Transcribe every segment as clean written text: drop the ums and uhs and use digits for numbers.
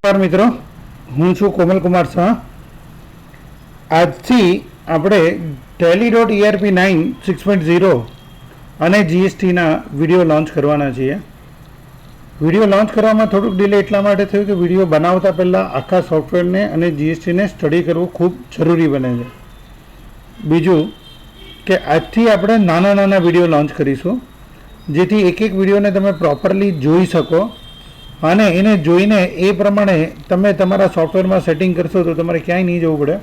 નમસ્કાર મિત્રો, હું છું કોમલ કુમાર શાહ. આજથી આપણે tally.erp9 6.0 અને જીએસટીના વિડીયો લોન્ચ કરવાના છીએ. વિડીયો લોન્ચ કરવામાં થોડુંક ડિલે એટલા માટે થયું કે વિડીયો બનાવતા પહેલાં આખા સોફ્ટવેરને અને જીએસટીને સ્ટડી કરવું ખૂબ જરૂરી બને છે. બીજું કે આજથી આપણે નાના નાના વિડીયો લોન્ચ કરીશું, જેથી એક એક વિડીયોને તમે પ્રોપરલી જોઈ શકો અને એને જોઈને એ પ્રમાણે તમે તમારા સોફ્ટવેરમાં સેટિંગ કરશો તો તમારે ક્યાંય નહીં જવું પડે.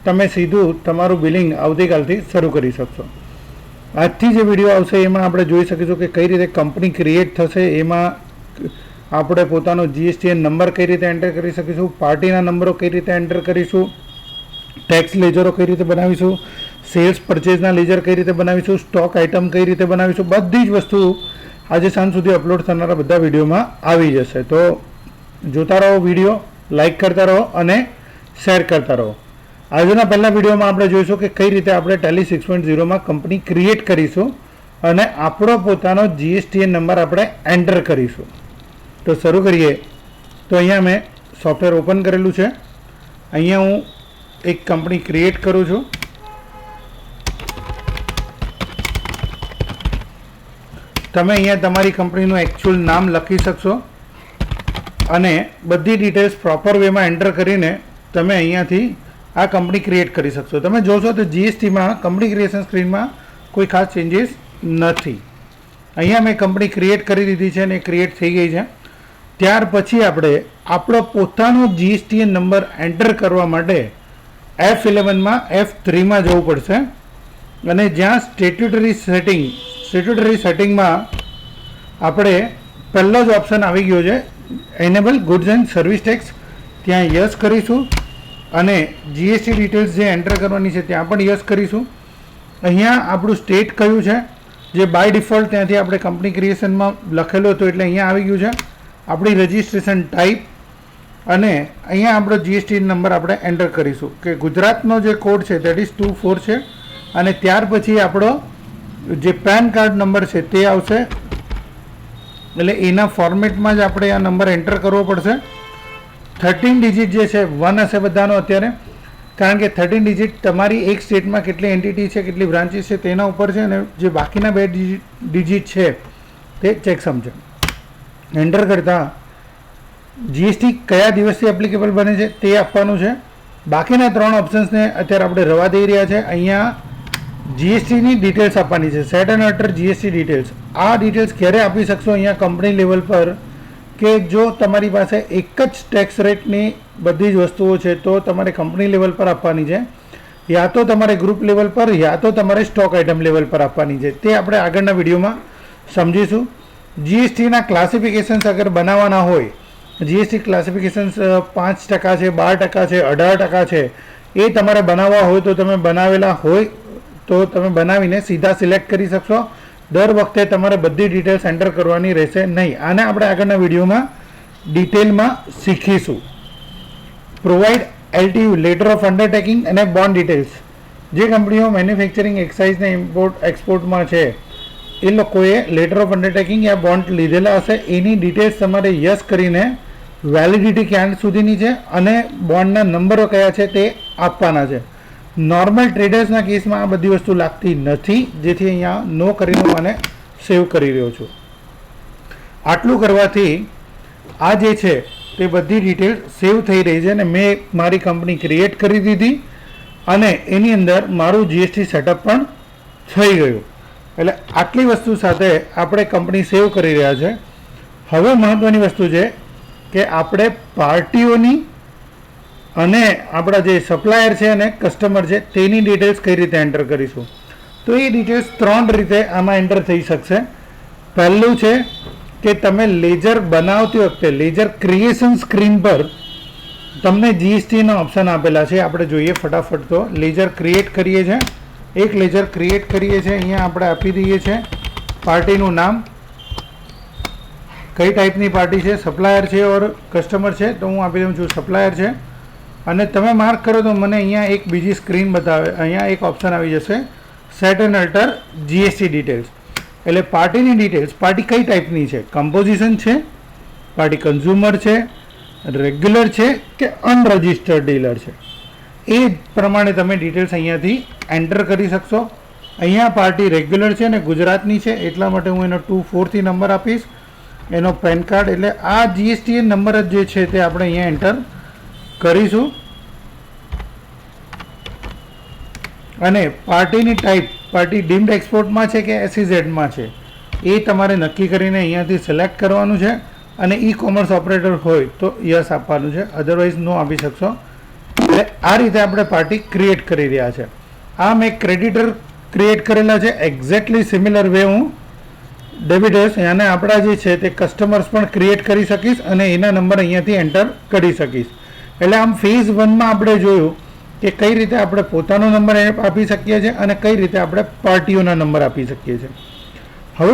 તમે સીધું તમારું બિલિંગ આવતીકાલથી શરૂ કરી શકશો. આજથી જે વિડીયો આવશે એમાં આપણે જોઈ શકીશું કે કઈ રીતે કંપની ક્રિએટ થશે, એમાં આપણે પોતાનો જીએસટીએન નંબર કઈ રીતે એન્ટર કરી શકીશું, પાર્ટીના નંબરો કઈ રીતે એન્ટર કરીશું, ટેક્સ લેજરો કઈ રીતે બનાવીશું, સેલ્સ પરચેઝના લેજર કઈ રીતે બનાવીશું, સ્ટોક આઇટમ કઈ રીતે બનાવીશું, બધી જ વસ્તુ આજે સાંજ સુધી અપલોડ થનારા બધા વિડીયોમાં આવી જશે. તો જોતા રહો વિડીયો, લાઇક કરતા રહો અને શેર કરતા રહો. આજના પહેલા વિડીયોમાં આપણે જોઈશું કે કઈ રીતે આપણે ટેલી 6.0માં કંપની ક્રિએટ કરીશું અને આપણો પોતાનો જીએસટીએન નંબર આપણે એન્ટર કરીશું. તો શરૂ કરીએ. તો અહીંયા મેં સોફ્ટવેર ઓપન કરેલું છે. અહીંયા હું એક કંપની ક્રિએટ કરું છું. તમે અહીંયા તમારી કંપનીનું એકચ્યુઅલ નામ લખી શકશો અને બધી ડિટેલ્સ પ્રોપર વેમાં એન્ટર કરીને તમે અહીંયાથી આ કંપની ક્રિએટ કરી શકશો. તમે જોશો તો જીએસટીમાં કંપની ક્રિએશન સ્ક્રીનમાં કોઈ ખાસ ચેન્જીસ નથી. અહીંયા મેં કંપની ક્રિએટ કરી દીધી છે અને ક્રિએટ થઈ ગઈ છે. ત્યાર પછી આપણે આપણો પોતાનો જીએસટીએન નંબર એન્ટર કરવા માટે F11માં F3માં જવું પડશે અને જ્યાં સ્ટેટ્યુટરી સેટિંગમાં આપણે પહેલો જ ઓપ્શન આવી ગયો છે enable goods and service tax. ત્યાં યસ કરીશું અને જીએસટી ડિટેલ્સ જે એન્ટર કરવાની છે ત્યાં પણ યસ કરીશું. અહીંયા આપણું સ્ટેટ કયું છે જે બાય ડિફોલ્ટ ત્યાંથી આપણે કંપની ક્રિએશનમાં લખેલું હતું એટલે અહીંયા આવી ગયું છે. આપણી રજિસ્ટ્રેશન ટાઈપ અને અહીંયા આપણો જીએસટી નંબર આપણે એન્ટર કરીશું કે ગુજરાતનો જે કોડ છે દેટ ઇઝ 24 છે અને ત્યાર પછી આપણો જે પેન કાર્ડ નંબર છે તે આવશે. એટલે એના ફોર્મેટમાં જ આપણે આ નંબર એન્ટર કરવો પડશે. 13 ડિજિટ જે છે 1 હશે બધાનો અત્યારે, કારણ કે 13 ડિજિટ તમારી એક સ્ટેટમાં કેટલી એન્ટિટી છે, કેટલી બ્રાન્ચીસ છે તેના ઉપર છે અને જે બાકીના 2 ડિજિટ છે તે ચેકસમ છે. એન્ટર કરતાં જીએસટી કયા દિવસથી એપ્લિકેબલ બને છે તે આપવાનું છે. બાકીના 3 ઓપ્શન્સને અત્યારે આપણે રવા દઈ રહ્યા છે. અહીંયા જીએસટીની ડિટેલ્સ આપવાની છે, set and utter GST details. આ ડિટેલ્સ ક્યારે આપી શકશો અહીંયા કંપની લેવલ પર કે જો તમારી પાસે એક જ ટેક્સ રેટની બધી જ વસ્તુઓ છે તો તમારે કંપની લેવલ પર આપવાની છે, યા તો તમારે ગ્રુપ લેવલ પર યા તો તમારે સ્ટોક આઇટમ લેવલ પર આપવાની છે. તે આપણે આગળના વિડીયોમાં સમજીશું. જીએસટીના ક્લાસિફિકેશન્સ અગર બનાવવાના હોય, જીએસટી ક્લાસિફિકેશન્સ 5% છે, 12% છે, 18% છે, એ તમારે બનાવવા હોય તો તમે બનાવેલા હોય તો તમે બનાવીને સીધા સિલેક્ટ કરી શકશો. દર વખતે તમારે બધી ડિટેલ્સ એન્ટર કરવાની રહેશે નહીં. આને આપણે આગળના વિડીયોમાં ડિટેલમાં શીખીશું. Provide LTU letter of undertaking અને બોન્ડ ડિટેલ્સ. જે કંપનીઓ મેન્યુફેક્ચરિંગ એક્સાઇઝને ઇમ્પોર્ટ એક્સપોર્ટમાં છે એ લોકોએ letter of undertaking yeah bond લીધેલા હશે. એની ડિટેલ્સ તમારે યસ કરીને વેલિડિટી ક્યાં સુધીની છે અને બોન્ડના નંબરો કયા છે તે આપવાના છે. નોર્મલ ટ્રેડર્સના કેસમાં આ બધી વસ્તુ લાગતી નથી, જેથી અહીંયા નો કરીને હું આને સેવ કરી રહ્યો છું. આટલું કરવાથી આ જે છે તે બધી ડિટેલ સેવ થઈ રહી છે અને મેં મારી કંપની ક્રિએટ કરી દીધી અને એની અંદર મારું જીએસટી સેટઅપ પણ થઈ ગયું. એટલે આટલી વસ્તુ સાથે આપણે કંપની સેવ કરી રહ્યા છે. હવે મહત્ત્વની વસ્તુ છે કે આપણે પાર્ટીઓની અને આપણા જે સપ્લાયર છે અને કસ્ટમર છે તેની ડિટેલ્સ કઈ રીતે એન્ટર કરીશું. તો એ ડિટેલ્સ 3 રીતે આમાં એન્ટર થઈ શકશે. પહેલું છે કે તમે લેજર બનાવતી વખતે લેજર ક્રિએશન સ્ક્રીન પર તમને જીએસટીના ઓપ્શન આપેલા છે. આપણે જોઈએ ફટાફટ. તો લેજર ક્રિએટ કરીએ છીએ, એક લેજર ક્રિએટ કરીએ છીએ. અહીંયા આપણે આપી દઈએ છીએ પાર્ટીનું નામ, કઈ ટાઈપની પાર્ટી છે, સપ્લાયર છે ઓર કસ્ટમર છે. તો હું આપી દઉં છું સપ્લાયર છે અને તમે માર્ક કરો તો મને અહીંયા એક બીજી સ્ક્રીન બતાવે. અહીંયા એક ઓપ્શન આવી જશે set and alter GST details. એટલે પાર્ટીની ડિટેલ્સ, પાર્ટી કઈ ટાઈપની છે, કમ્પોઝિશન છે, પાર્ટી કન્ઝ્યુમર છે, રેગ્યુલર છે કે અનરજિસ્ટર્ડ ડીલર છે, એ પ્રમાણે તમે ડિટેલ્સ અહીંયાથી એન્ટર કરી શકશો. અહીંયા પાર્ટી રેગ્યુલર છે અને ગુજરાતની છે, એટલા માટે હું એનો 24 નંબર આપીશ, એનો પેન કાર્ડ. એટલે આ જીએસટીએન નંબર જ જે છે તે આપણે અહીંયા એન્ટર કરીશું. અને પાર્ટીની ટાઈપ, પાર્ટી ડીમ્ડ એક્સપોર્ટમાં છે કે એસઇઝેડમાં છે, એ તમારે નક્કી કરીને અહીંયાથી સિલેક્ટ કરવાનું છે. અને ઈ કોમર્સ ઓપરેટર હોય તો યસ આપવાનું છે, અધરવાઇઝ નો આપી શકશો. એટલે આ રીતે આપણે પાર્ટી ક્રિએટ કરી રહ્યા છે. આ મેં ક્રેડિટર ક્રિએટ કરેલા છે, એક્ઝેક્ટલી સિમિલર વે હું ડેબિટર્સ અને આપણા જે છે તે કસ્ટમર્સ પણ ક્રિએટ કરી શકીશ અને એના નંબર અહીંયાથી એન્ટર કરી શકીશ. એટલે આમ ફેઝ 1માં આપણે જોયું કે કઈ રીતે આપણે પોતાનો નંબર આપી શકીએ છીએ અને કઈ રીતે આપણે પાર્ટીઓના નંબર આપી શકીએ છીએ.